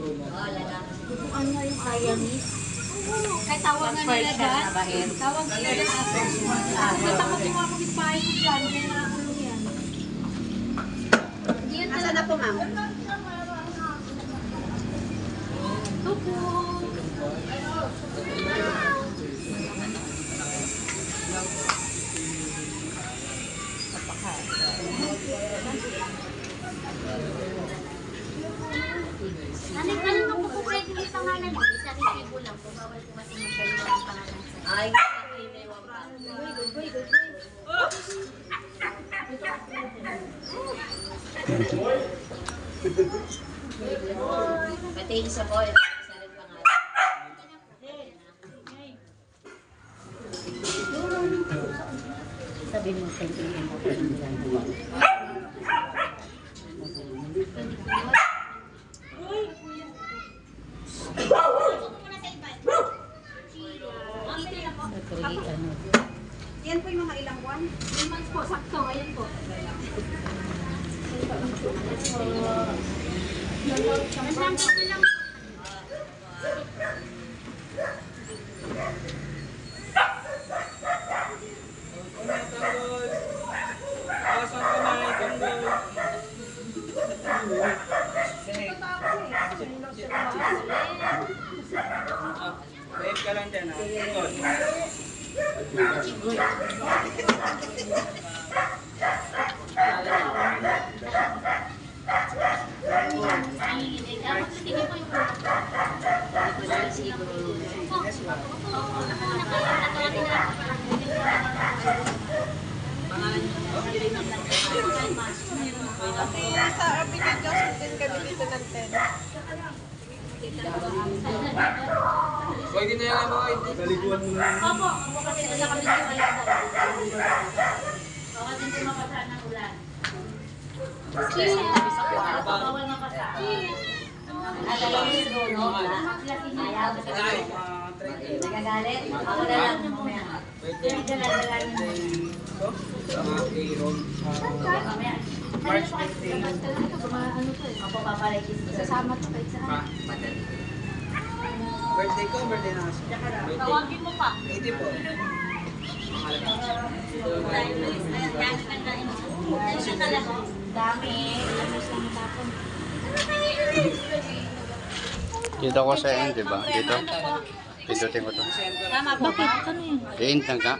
Ano yung Ayamis? Kahit tawag nga nila dyan. Tawag nila dyan aso. Matakot yung mga kapitbahay ko dyan. Kaya nakakulong yan. Asa na po, ma'am? Tupo. Alin mo po pwede yung pangalan mo? Isa resibo lang po. Bawal po kasi masyari yung pangalan sa... Ay, pati yung isa ko, isa rin pangalan. Sabi mo, siyempre yung ako ng ginagawa. Yan po yung mga ilang buwan? 3 months po, sakto. Ayan po. Wait ka lang dyan, ha? Sa Abigay Joseph din kami dito ng 10. Pwede na yan mga ID. Taliguan mo na. Opo, opo kasi wala kami yung alam po. Bawal din po mapasa ng ulan. Bawal mapasa. Dalawang libo, no? Ayaw ko sa Ay, nagagalit. Ako na lang mamaya. Dala-dala nyo. mga payroll. March 15. Ako papaligis. Kasama to kahit saan. Birthday ko, birthday na kasi. Tawagin mo pa. 80 po. Dami. Dito ko sa end, di ba? Dito. Pindutin ko to. Tama ba? Bakit? Ano yun? I-end lang ka.